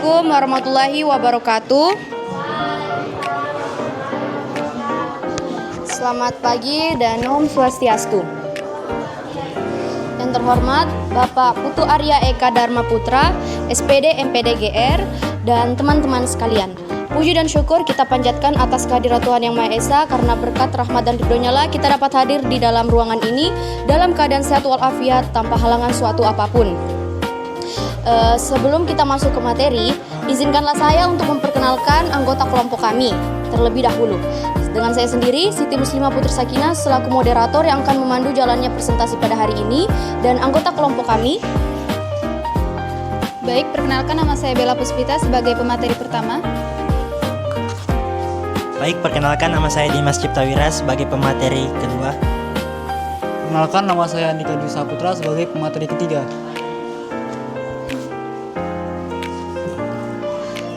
Assalamualaikum warahmatullahi wabarakatuh. Selamat pagi dan Om Swastiastu. Yang terhormat Bapak Putu Arya Eka Dharma Putra, SPD MPD GR, dan teman-teman sekalian. Puji dan syukur kita panjatkan atas kehadirat Tuhan Yang Maha Esa, karena berkat rahmat dan ridho-Nya lah kita dapat hadir di dalam ruangan ini dalam keadaan sehat walafiat tanpa halangan suatu apapun. Sebelum kita masuk ke materi, izinkanlah saya untuk memperkenalkan anggota kelompok kami terlebih dahulu. Dengan saya sendiri, Siti Muslimah Putri Sakinah selaku moderator yang akan memandu jalannya presentasi pada hari ini, dan anggota kelompok kami. Baik, perkenalkan nama saya Bella Puspita sebagai pemateri pertama. Baik, perkenalkan nama saya Dimas Ciptawira sebagai pemateri kedua. Perkenalkan nama saya Andika Dwi Saputra sebagai pemateri ketiga.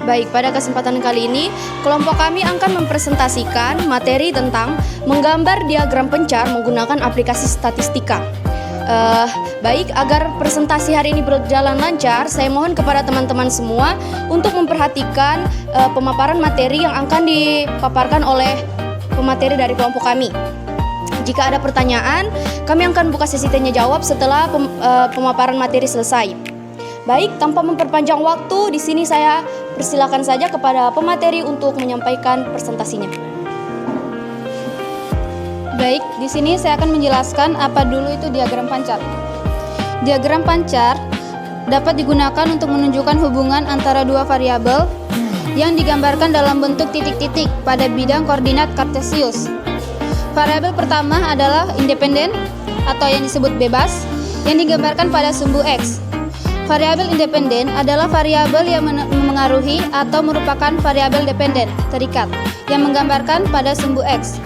Baik, pada kesempatan kali ini, kelompok kami akan mempresentasikan materi tentang menggambar diagram pencar menggunakan aplikasi statistika. Baik, agar presentasi hari ini berjalan lancar, saya mohon kepada teman-teman semua untuk memperhatikan pemaparan materi yang akan dipaparkan oleh pemateri dari kelompok kami. Jika ada pertanyaan, kami akan buka sesi tanya jawab setelah pemaparan materi selesai. Baik, tanpa memperpanjang waktu, di sini saya persilakan saja kepada pemateri untuk menyampaikan presentasinya. Baik, di sini saya akan menjelaskan apa dulu itu diagram pancar. Diagram pancar dapat digunakan untuk menunjukkan hubungan antara dua variabel yang digambarkan dalam bentuk titik-titik pada bidang koordinat kartesius. Variabel pertama adalah independen atau yang disebut bebas, yang digambarkan pada sumbu X. Variabel independen adalah variabel yang memengaruhi atau merupakan variabel dependen terikat yang menggambarkan pada sumbu X.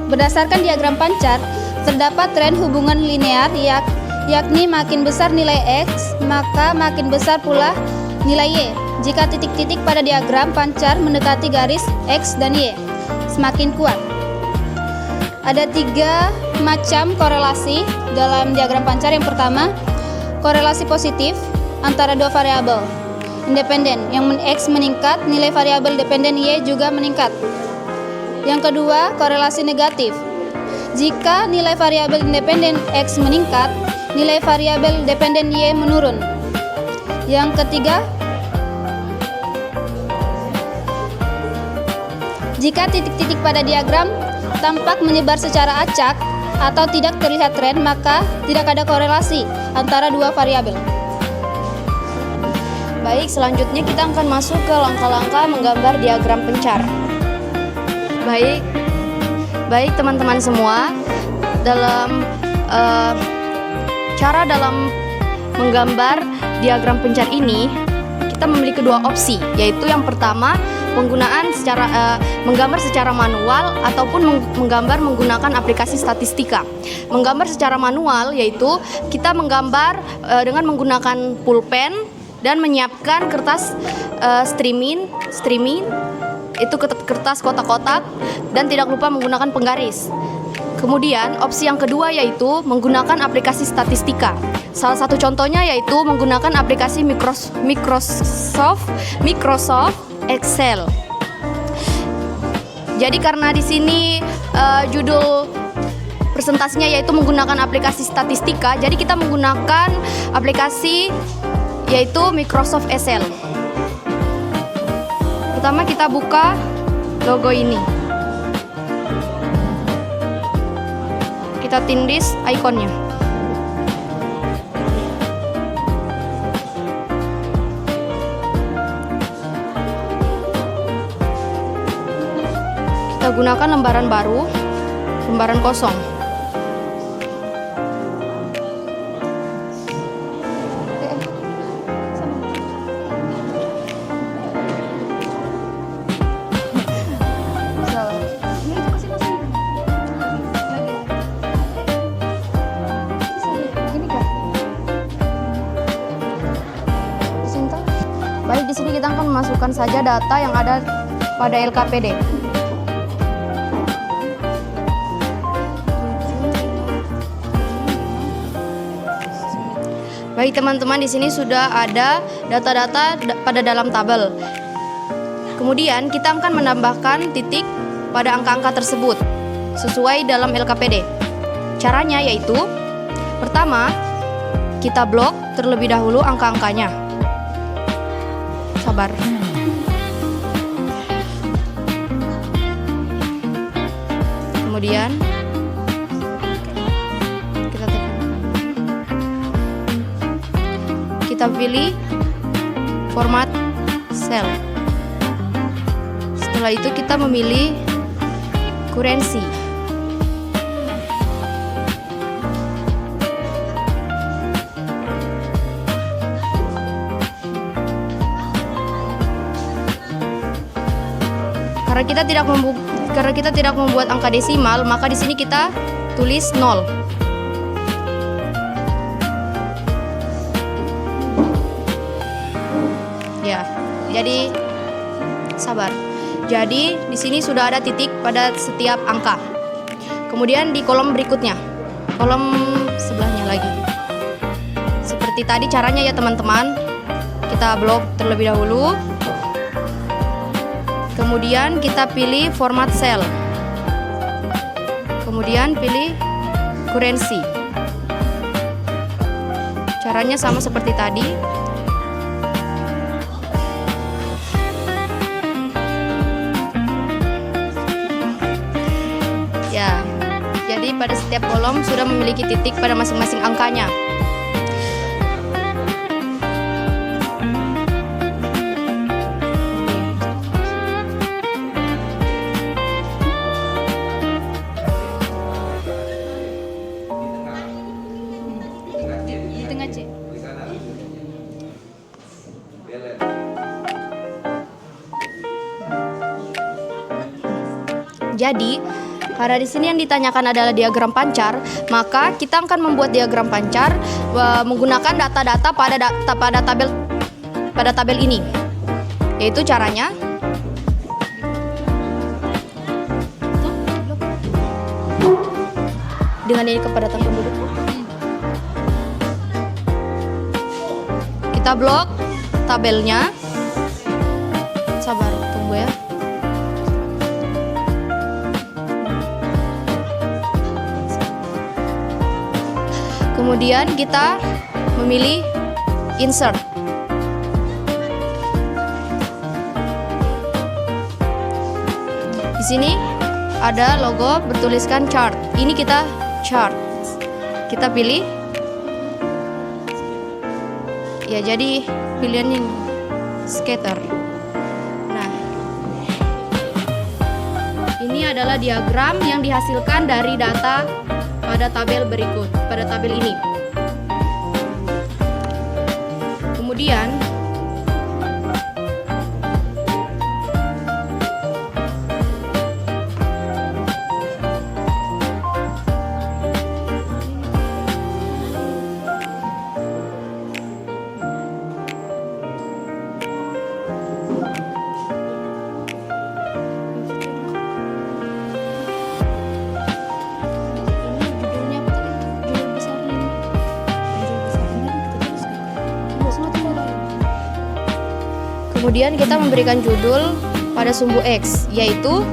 Berdasarkan diagram pancar, terdapat tren hubungan linear yakni makin besar nilai X, maka makin besar pula nilai Y. Jika titik-titik pada diagram pancar mendekati garis X dan Y, semakin kuat. Ada 3 macam korelasi dalam diagram pancar. Yang pertama, korelasi positif antara dua variabel independen, yang X meningkat, nilai variabel dependen Y juga meningkat. Yang kedua, korelasi negatif. Jika nilai variabel independen X meningkat, nilai variabel dependen Y menurun. Yang ketiga, jika titik-titik pada diagram tampak menyebar secara acak atau tidak terlihat tren, maka tidak ada korelasi antara dua variabel. Baik, selanjutnya kita akan masuk ke langkah-langkah menggambar diagram pencar. Baik teman-teman semua, dalam cara dalam menggambar diagram pencar ini, kita memiliki 2 opsi, yaitu yang pertama, penggunaan menggambar secara manual ataupun menggambar menggunakan aplikasi statistika. Menggambar secara manual yaitu kita menggambar dengan menggunakan pulpen dan menyiapkan kertas streaming itu kertas kotak-kotak, dan tidak lupa menggunakan penggaris. Kemudian opsi yang kedua yaitu menggunakan aplikasi statistika. Salah satu contohnya yaitu menggunakan aplikasi Microsoft Excel. Jadi karena di sini judul presentasinya yaitu menggunakan aplikasi statistika, jadi kita menggunakan aplikasi yaitu Microsoft Excel. Pertama kita buka logo ini. Kita tindis ikonnya. Kita gunakan lembaran baru, lembaran kosong. Baik, di sini kita akan memasukkan saja data yang ada pada LKPD. Baik teman-teman, di sini sudah ada data-data pada dalam tabel. Kemudian kita akan menambahkan titik pada angka-angka tersebut sesuai dalam LKPD. Caranya yaitu, pertama, kita blok terlebih dahulu angka-angkanya. Sabar. Kemudian kita pilih format cell. Setelah itu kita memilih currency. Karena kita tidak membuat angka desimal, maka di sini kita tulis 0. Ya, jadi sabar. Jadi di sini sudah ada titik pada setiap angka. Kemudian di kolom berikutnya, kolom sebelahnya lagi. Seperti tadi caranya ya teman-teman. Kita blok terlebih dahulu. Kemudian kita pilih format cell. Kemudian pilih currency. Caranya sama seperti tadi. Ya, jadi pada setiap kolom sudah memiliki titik pada masing-masing angkanya. Di tengah C. Jadi, karena di sini yang ditanyakan adalah diagram pancar, maka kita akan membuat diagram pancar menggunakan data-data pada tabel ini. Yaitu caranya dengan ini kepadatan penduduk. Kita blok tabelnya. Sabar, tunggu ya. Kemudian kita memilih insert. Di sini ada logo bertuliskan chart. Ini kita chart. Kita pilih. Ya, jadi pilihannya scatter. Nah, ini adalah diagram yang dihasilkan dari data pada tabel berikut, pada tabel ini. Kemudian kemudian kita memberikan judul pada sumbu X, yaitu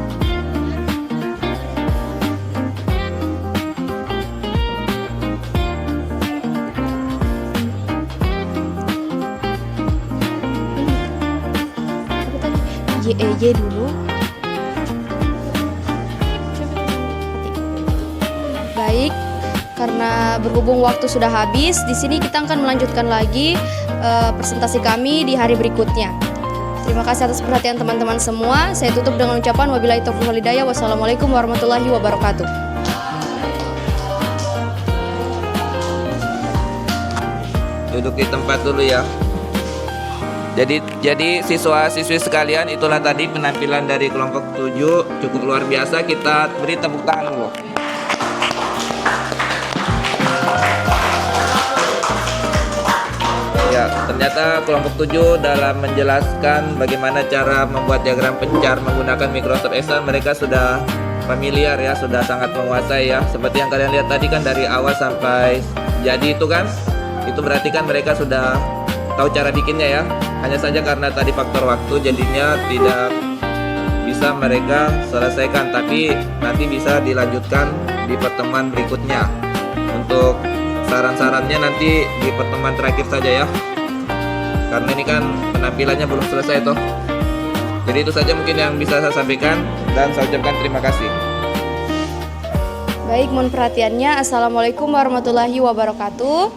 YEY dulu. Baik, karena berhubung waktu sudah habis, di sini kita akan melanjutkan lagi presentasi kami di hari berikutnya. Terima kasih atas perhatian teman-teman semua. Saya tutup dengan ucapan wabillahi taufiq wal hidayah. Wassalamualaikum warahmatullahi wabarakatuh. Duduk di tempat dulu ya. Jadi siswa-siswi sekalian, itulah tadi penampilan dari kelompok 7, cukup luar biasa. Kita beri tepuk tangan dulu. Ya, ternyata kelompok 7 dalam menjelaskan bagaimana cara membuat diagram pencar menggunakan Microsoft Excel, mereka sudah familiar ya, sudah sangat menguasai ya. Seperti yang kalian lihat tadi kan, dari awal sampai jadi itu kan, Itu berarti kan mereka sudah tahu cara bikinnya ya. Hanya saja karena tadi faktor waktu jadinya tidak bisa mereka selesaikan, tapi nanti bisa dilanjutkan di pertemuan berikutnya. Untuk saran-sarannya nanti di pertemuan terakhir saja ya, karena ini kan penampilannya belum selesai toh. Jadi itu saja mungkin yang bisa saya sampaikan, dan saya ucapkan terima kasih. Baik, mohon perhatiannya. Assalamualaikum warahmatullahi wabarakatuh.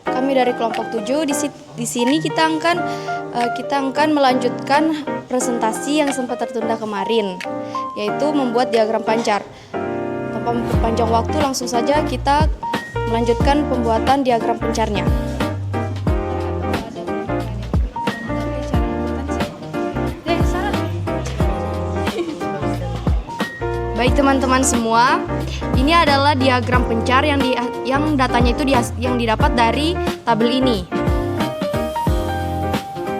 Kami dari kelompok 7 di sini kita akan melanjutkan presentasi yang sempat tertunda kemarin, yaitu membuat diagram pancar. Tanpa memperpanjang waktu, langsung saja kita melanjutkan pembuatan diagram pencarnya. Baik teman-teman semua, ini adalah diagram pencar yang datanya itu yang didapat dari tabel ini.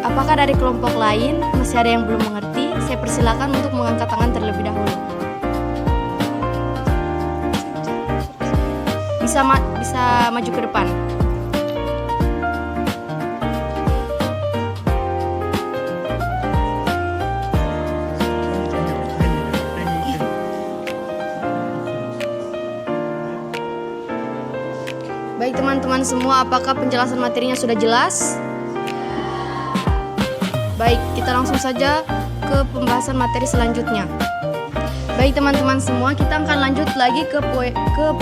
Apakah dari kelompok lain masih ada yang belum mengerti? Saya persilakan untuk mengangkat tangan terlebih dahulu. Bisa maju ke depan. Baik teman-teman semua, apakah penjelasan materinya sudah jelas? Baik, kita langsung saja ke pembahasan materi selanjutnya. Baik teman-teman semua, kita akan lanjut lagi ke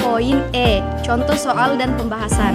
poin E, contoh soal dan pembahasan.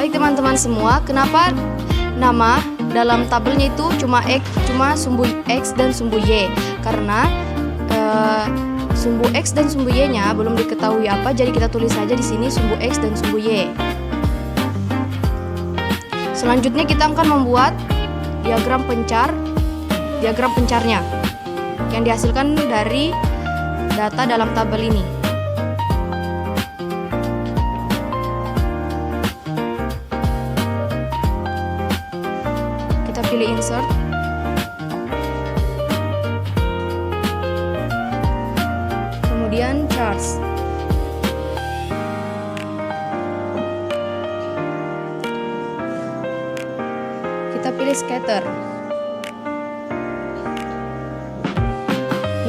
Teman-teman semua, kenapa nama dalam tabelnya itu cuma sumbu X dan sumbu Y? Karena sumbu X dan sumbu Y-nya belum diketahui apa, jadi kita tulis saja di sini sumbu X dan sumbu Y. Selanjutnya kita akan membuat diagram pencarnya yang dihasilkan dari data dalam tabel ini. Pilih insert, kemudian charts. Kita pilih scatter.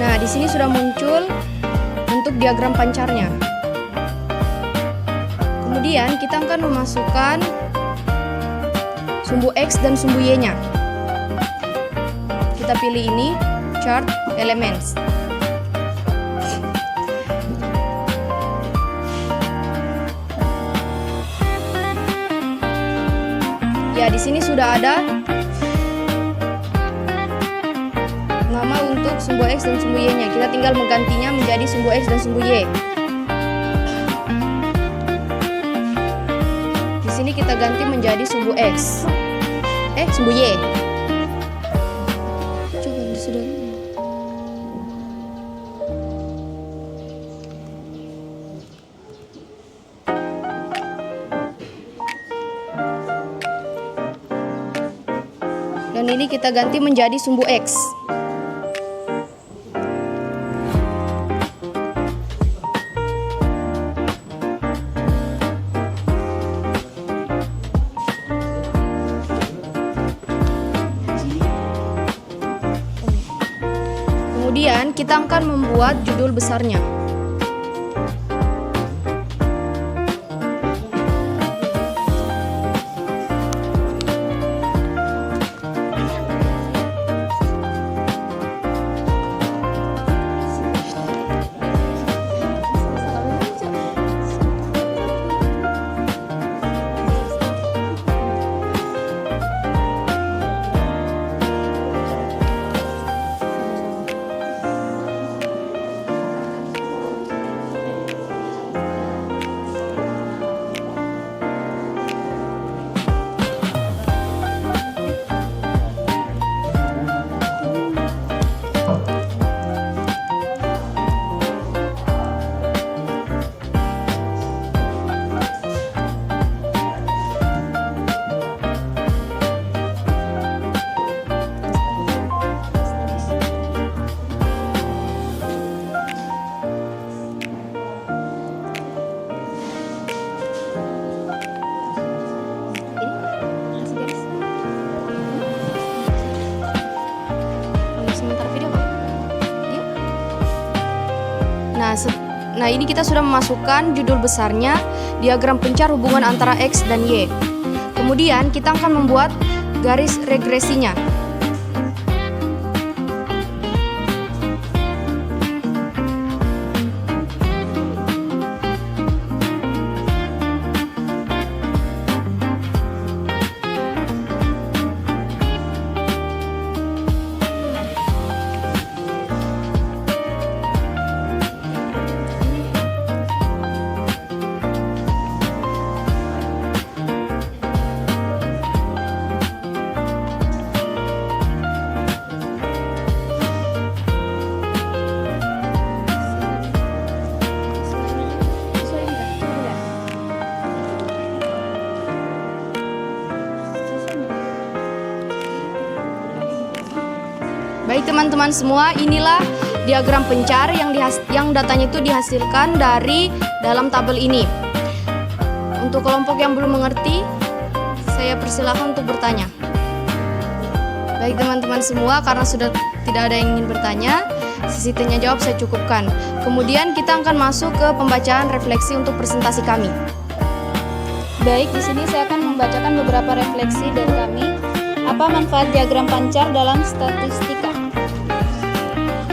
Nah, di sini sudah muncul untuk diagram pancarnya. Kemudian kita akan memasukkan sumbu X dan sumbu Y-nya. Kita pilih ini, chart elements. Ya, di sini sudah ada nama untuk sumbu X dan sumbu Y-nya. Kita tinggal menggantinya menjadi sumbu X dan sumbu Y. Di sini kita ganti menjadi sumbu X. Sumbu Y. Coba sudah. Dan ini kita ganti menjadi sumbu X. Kemudian kita akan membuat judul besarnya. Nah, ini kita sudah memasukkan judul besarnya, diagram pencar hubungan antara X dan Y. Kemudian kita akan membuat garis regresinya. Baik teman-teman semua, inilah diagram pencar yang datanya itu dihasilkan dari dalam tabel ini. Untuk kelompok yang belum mengerti, saya persilahkan untuk bertanya. Baik teman-teman semua, karena sudah tidak ada yang ingin bertanya, sesi tanya jawab saya cukupkan. Kemudian kita akan masuk ke pembacaan refleksi untuk presentasi kami. Baik, di sini saya akan membacakan beberapa refleksi dari kami. Apa manfaat diagram pancar dalam statistika?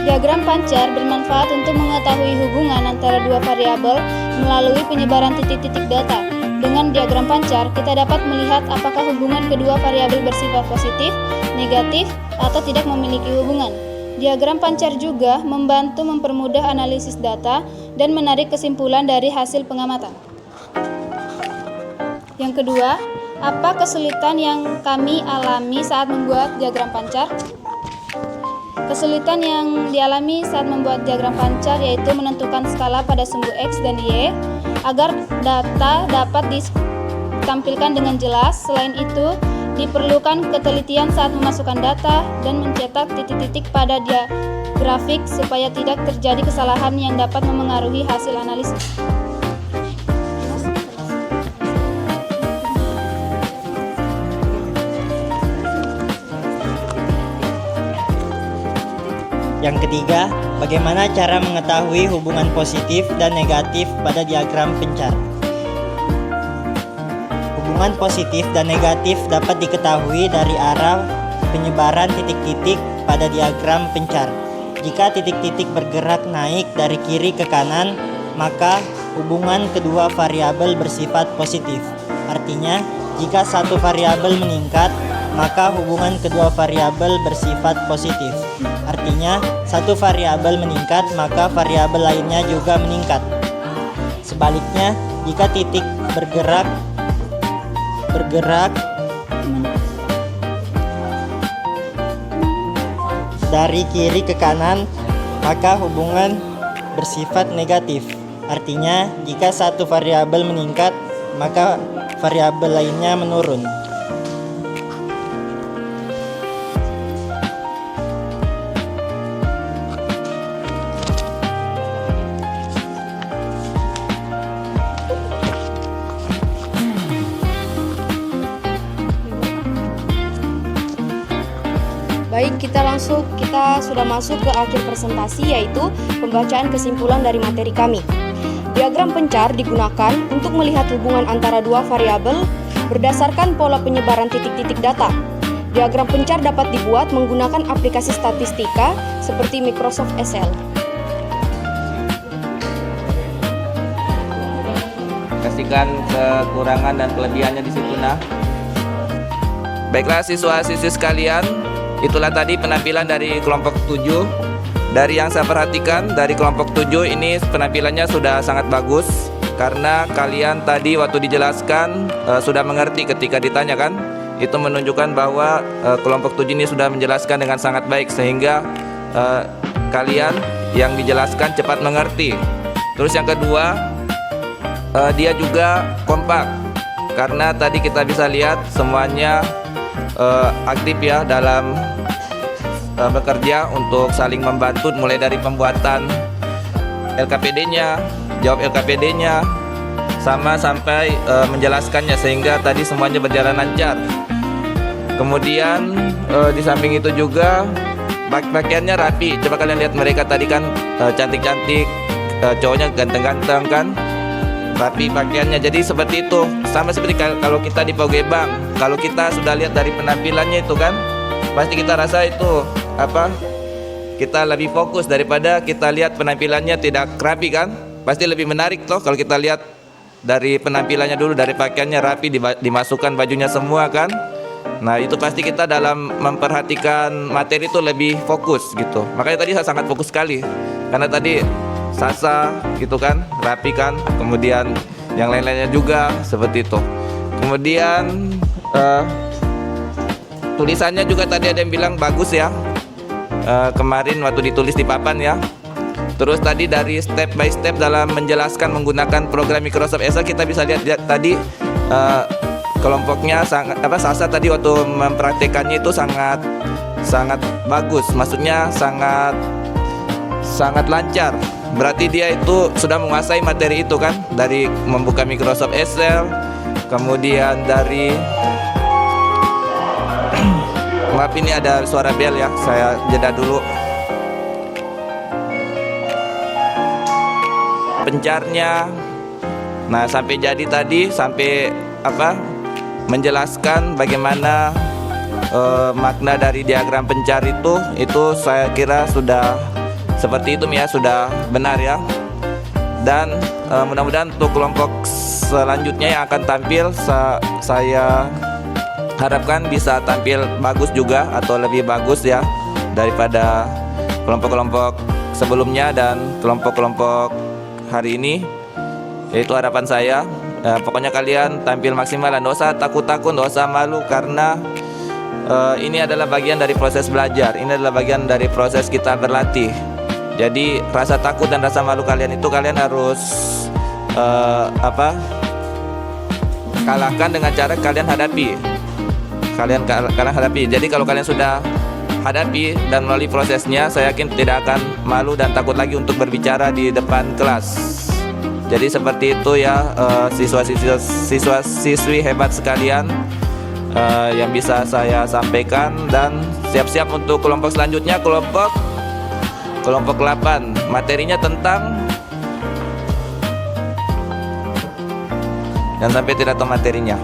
Diagram pancar bermanfaat untuk mengetahui hubungan antara dua variabel melalui penyebaran titik-titik data. Dengan diagram pancar, kita dapat melihat apakah hubungan kedua variabel bersifat positif, negatif, atau tidak memiliki hubungan. Diagram pancar juga membantu mempermudah analisis data dan menarik kesimpulan dari hasil pengamatan. Yang kedua, apa kesulitan yang kami alami saat membuat diagram pancar? Kesulitan yang dialami saat membuat diagram pancar yaitu menentukan skala pada sumbu X dan Y agar data dapat ditampilkan dengan jelas. Selain itu, diperlukan ketelitian saat memasukkan data dan mencetak titik-titik pada grafik supaya tidak terjadi kesalahan yang dapat memengaruhi hasil analisis. Yang ketiga, bagaimana cara mengetahui hubungan positif dan negatif pada diagram pencar? Hubungan positif dan negatif dapat diketahui dari arah penyebaran titik-titik pada diagram pencar. Jika titik-titik bergerak naik dari kiri ke kanan, maka hubungan kedua variabel bersifat positif. Artinya, jika satu variabel meningkat, maka hubungan kedua variabel bersifat positif. Artinya, satu variabel meningkat, maka variabel lainnya juga meningkat. Sebaliknya, jika titik bergerak dari kiri ke kanan, maka hubungan bersifat negatif. Artinya, jika satu variabel meningkat, maka variabel lainnya menurun. Baik, kita sudah masuk ke akhir presentasi, yaitu pembacaan kesimpulan dari materi kami. Diagram pencar digunakan untuk melihat hubungan antara dua variabel berdasarkan pola penyebaran titik-titik data. Diagram pencar dapat dibuat menggunakan aplikasi statistika seperti Microsoft Excel. Kasihkan kekurangan dan kelebihannya di situ, nah. Baiklah siswa-siswi sekalian, itulah tadi penampilan dari kelompok 7. Dari yang saya perhatikan, dari kelompok 7 ini penampilannya sudah sangat bagus. Karena kalian tadi waktu dijelaskan sudah mengerti ketika ditanyakan. Itu menunjukkan bahwa kelompok 7 ini sudah menjelaskan dengan sangat baik. Sehingga kalian yang dijelaskan cepat mengerti. Terus yang kedua, dia juga kompak. Karena tadi kita bisa lihat semuanya aktif ya dalam bekerja untuk saling membantu, mulai dari pembuatan LKPD-nya, jawab LKPD-nya, sama sampai menjelaskannya, sehingga tadi semuanya berjalan lancar. Kemudian di samping itu juga pakaiannya rapi. Coba kalian lihat mereka tadi kan cantik-cantik, cowoknya ganteng-ganteng kan, rapi pakaiannya. Jadi seperti itu, sama seperti kalau kita di Paguyebang, kalau kita sudah lihat dari penampilannya itu kan, pasti kita rasa itu apa, kita lebih fokus daripada kita lihat penampilannya tidak rapi kan. Pasti lebih menarik toh kalau kita lihat dari penampilannya dulu, dari pakaiannya rapi, dimasukkan bajunya semua kan. Nah itu pasti kita dalam memperhatikan materi itu lebih fokus gitu. Makanya tadi saya sangat fokus sekali, karena tadi Sasa gitu kan, rapi kan, kemudian yang lain-lainnya juga seperti itu. Kemudian tulisannya juga tadi ada yang bilang bagus ya, kemarin waktu ditulis di papan ya. Terus tadi dari step by step dalam menjelaskan menggunakan program Microsoft Excel, kita bisa lihat tadi kelompoknya sangat Sasa tadi waktu mempraktekannya itu sangat bagus, maksudnya sangat lancar. Berarti dia itu sudah menguasai materi itu kan, dari membuka Microsoft Excel, kemudian dari maaf ini ada suara bel ya, saya jeda dulu. Pencarnya, nah sampai jadi tadi, sampai menjelaskan bagaimana makna dari diagram pencar itu saya kira sudah seperti itu ya, sudah benar ya. Dan mudah-mudahan untuk kelompok selanjutnya yang akan tampil, saya harapkan bisa tampil bagus juga atau lebih bagus ya daripada kelompok-kelompok sebelumnya dan kelompok-kelompok hari ini. Itu harapan saya. Pokoknya kalian tampil maksimal dan nggak usah takut-takut, nggak usah malu, karena ini adalah bagian dari proses belajar, ini adalah bagian dari proses kita berlatih. Jadi rasa takut dan rasa malu kalian itu kalian harus kalahkan dengan cara kalian hadapi. Kalian hadapi. Jadi kalau kalian sudah hadapi dan melalui prosesnya, saya yakin tidak akan malu dan takut lagi untuk berbicara di depan kelas. Jadi seperti itu ya, siswa-siswi hebat sekalian, yang bisa saya sampaikan. Dan siap-siap untuk kelompok selanjutnya, kelompok 8. Materinya tentang, dan sampai tidak tahu materinya.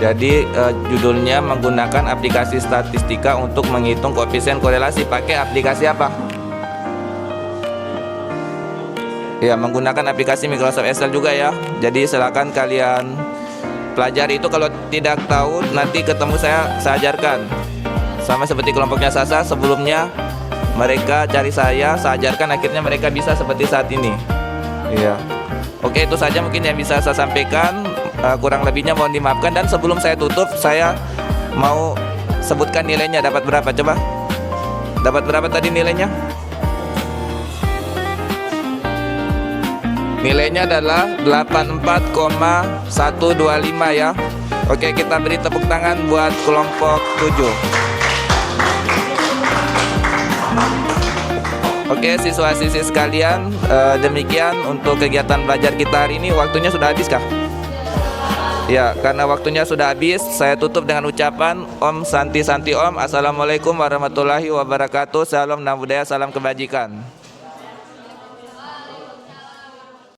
Jadi judulnya menggunakan aplikasi statistika untuk menghitung koefisien korelasi. Pakai aplikasi apa? Ya, menggunakan aplikasi Microsoft Excel juga ya. Jadi silakan kalian pelajari itu. Kalau tidak tahu nanti ketemu saya ajarkan. Sama seperti kelompoknya Sasa, sebelumnya mereka cari saya ajarkan, akhirnya mereka bisa seperti saat ini. Iya. Oke, itu saja mungkin yang bisa saya sampaikan. Kurang lebihnya mohon dimaafkan. Dan sebelum saya tutup, saya mau sebutkan nilainya. Dapat berapa coba? Dapat berapa tadi nilainya? Nilainya adalah 84,125 ya. Oke, kita beri tepuk tangan buat kelompok 7. Oke, siswa-siswi sekalian, demikian untuk kegiatan belajar kita hari ini. Waktunya sudah habis kah? Ya, karena waktunya sudah habis, saya tutup dengan ucapan Om Santi Santi Om. Assalamualaikum warahmatullahi wabarakatuh. Salam Nam Budaya, salam kebajikan.